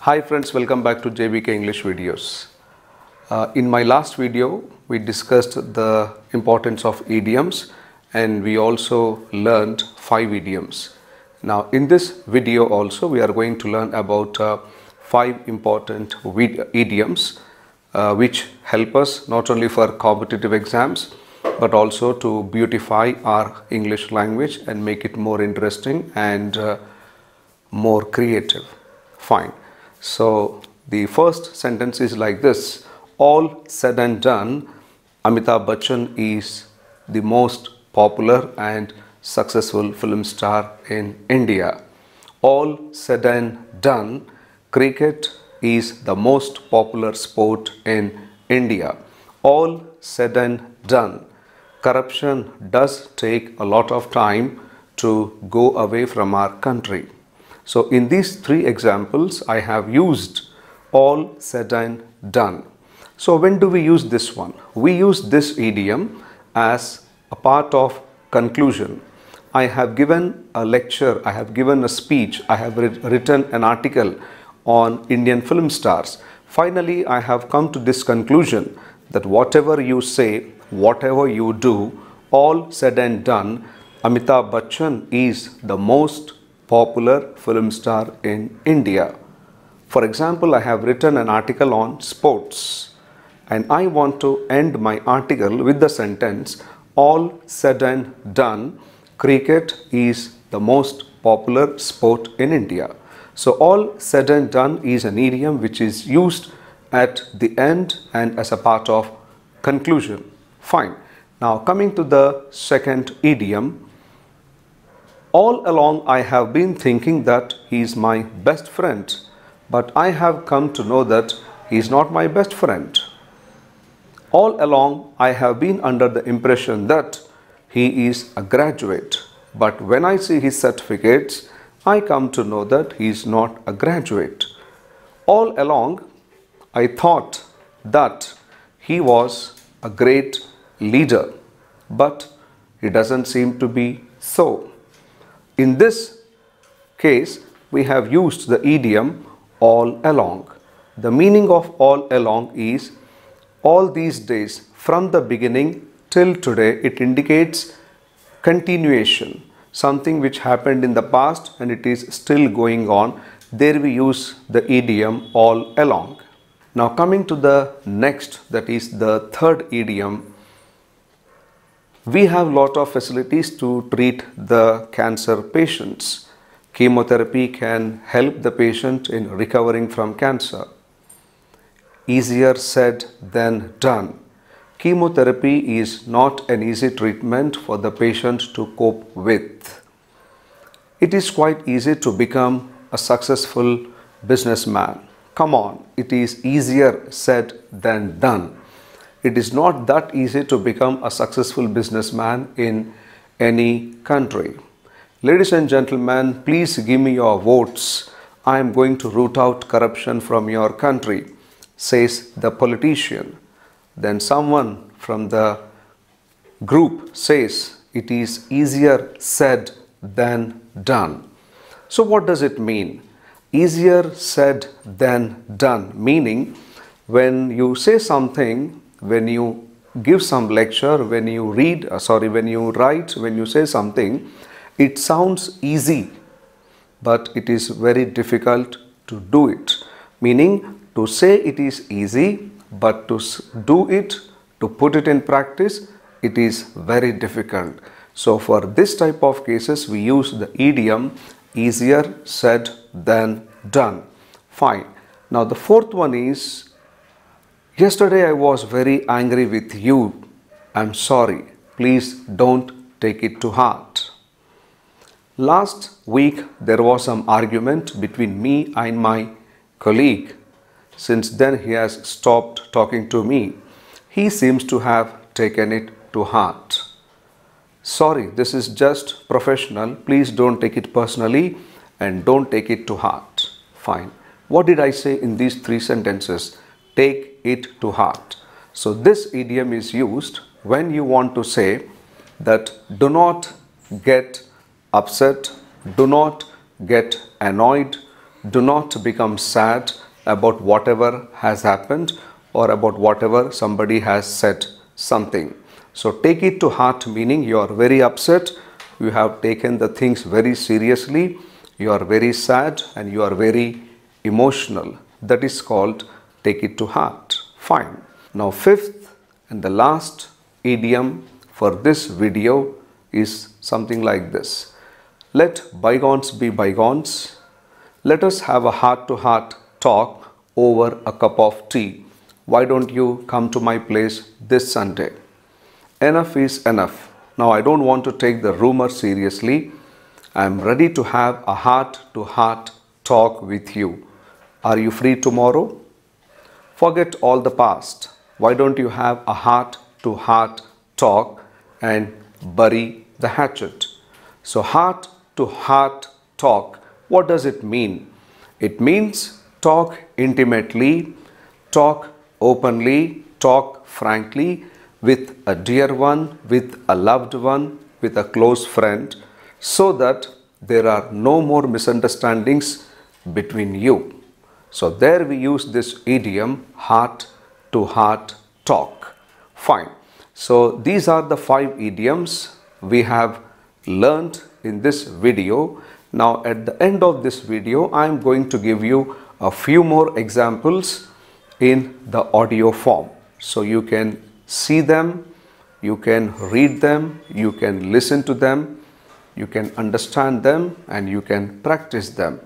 Hi friends, welcome back to JBK English videos. In my last video, we discussed the importance of idioms and we also learned 5 idioms. Now in this video also we are going to learn about 5 important idioms which help us not only for competitive exams but also to beautify our English language and make it more interesting and more creative. Fine. So the first sentence is like this: all said and done, Amitabh Bachchan is the most popular and successful film star in India. All said and done, cricket is the most popular sport in India. All said and done, corruption does take a lot of time to go away from our country. So in these 3 examples, I have used all said and done. So when do we use this one? We use this idiom as a part of conclusion. I have given a lecture, I have given a speech, I have written an article on Indian film stars. Finally, I have come to this conclusion that whatever you say, whatever you do, all said and done, Amitabh Bachchan is the most popular film star in India. For example, I have written an article on sports and I want to end my article with the sentence, all said and done, cricket is the most popular sport in India. So all said and done is an idiom which is used at the end and as a part of conclusion. Fine. Now coming to the second idiom, all along I have been thinking that he is my best friend, but I have come to know that he is not my best friend. All along I have been under the impression that he is a graduate, but when I see his certificates, I come to know that he is not a graduate. All along I thought that he was a great leader, but it doesn't seem to be so. In this case, we have used the idiom all along. The meaning of all along is all these days, from the beginning till today. It indicates continuation, something which happened in the past and it is still going on. There we use the idiom all along. Now coming to the next, that is the third idiom. We have lot of facilities to treat the cancer patients. Chemotherapy can help the patient in recovering from cancer. Easier said than done. Chemotherapy is not an easy treatment for the patient to cope with. It is quite easy to become a successful businessman. Come on, it is easier said than done. It is not that easy to become a successful businessman in any country. Ladies and gentlemen, please give me your votes. I am going to root out corruption from your country, says the politician. Then someone from the group says it is easier said than done. So what does it mean? Easier said than done, meaning when you say something, when you give some lecture, when you when you write, when you say something, it sounds easy, but it is very difficult to do it. Meaning, to say it is easy, but to do it, to put it in practice, it is very difficult. So for this type of cases, we use the idiom easier said than done. Fine. Now the fourth one is, yesterday I was very angry with you. I'm sorry. Please don't take it to heart. Last week there was some argument between me and my colleague. Since then he has stopped talking to me. He seems to have taken it to heart. Sorry, this is just professional. Please don't take it personally and don't take it to heart. Fine. What did I say in these 3 sentences? Take it to heart. So this idiom is used when you want to say that do not get upset, do not get annoyed, do not become sad about whatever has happened or about whatever somebody has said something. So take it to heart, meaning you are very upset, you have taken the things very seriously, you are very sad and you are very emotional. That is called take it to heart. Fine. Now fifth and the last idiom for this video is something like this. Let bygones be bygones. Let us have a heart-to-heart talk over a cup of tea. Why don't you come to my place this Sunday? Enough is enough. Now I don't want to take the rumor seriously. I am ready to have a heart-to-heart talk with you. Are you free tomorrow? Forget all the past. Why don't you have a heart-to-heart talk and bury the hatchet? So heart-to-heart talk, what does it mean? It means talk intimately, talk openly, talk frankly with a dear one, with a loved one, with a close friend, so that there are no more misunderstandings between you. So there we use this idiom, heart-to-heart talk. Fine. So these are the 5 idioms we have learned in this video. Now at the end of this video, I am going to give you a few more examples in the audio form. So you can see them, you can read them, you can listen to them, you can understand them and you can practice them.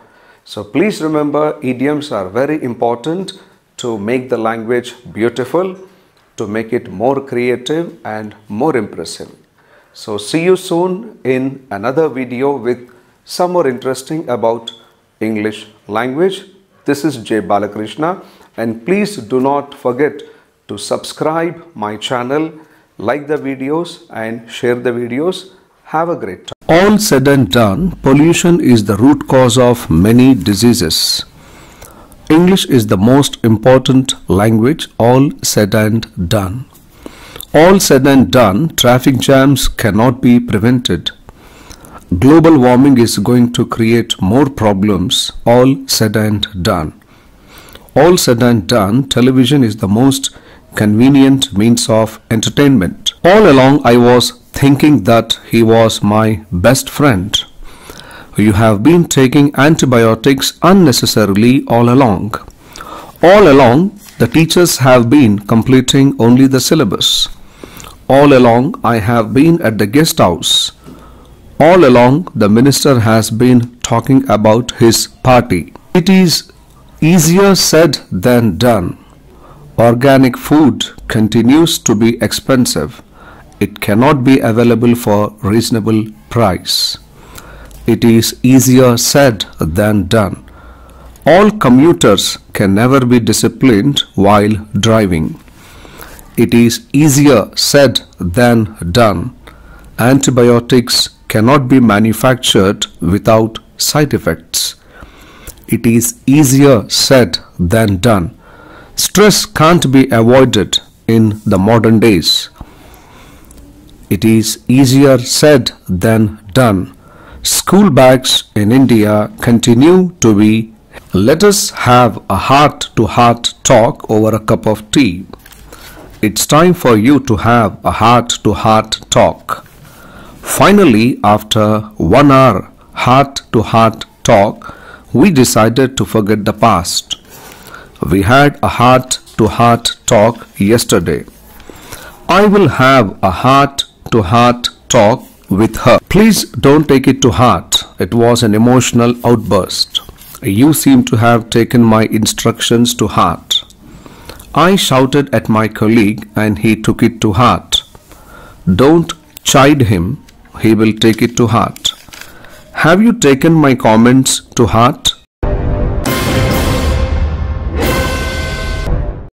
So please remember, idioms are very important to make the language beautiful, to make it more creative and more impressive. So see you soon in another video with some more interesting about English language. This is J. Balakrishna, and please do not forget to subscribe my channel, like the videos and share the videos. Have a great time. All said and done, pollution is the root cause of many diseases. English is the most important language, all said and done. All said and done, traffic jams cannot be prevented. Global warming is going to create more problems, all said and done. All said and done, television is the most convenient means of entertainment. All along I was thinking that he was my best friend. You have been taking antibiotics unnecessarily all along. All along, the teachers have been completing only the syllabus. All along, I have been at the guest house. All along, the minister has been talking about his party. It is easier said than done. Organic food continues to be expensive. It cannot be available for reasonable price. It is easier said than done. All commuters can never be disciplined while driving. It is easier said than done. Antibiotics cannot be manufactured without side effects. It is easier said than done. Stress can't be avoided in the modern days. It is easier said than done. School bags in India continue to be. Let us have a heart-to-heart talk over a cup of tea. It's time for you to have a heart-to-heart talk. Finally, after 1 hour heart-to-heart talk, we decided to forget the past. We had a heart-to-heart talk yesterday. I will have a heart-to-heart talk with her. Please don't take it to heart. It was an emotional outburst. You seem to have taken my instructions to heart. I shouted at my colleague and he took it to heart. Don't chide him. He will take it to heart. Have you taken my comments to heart?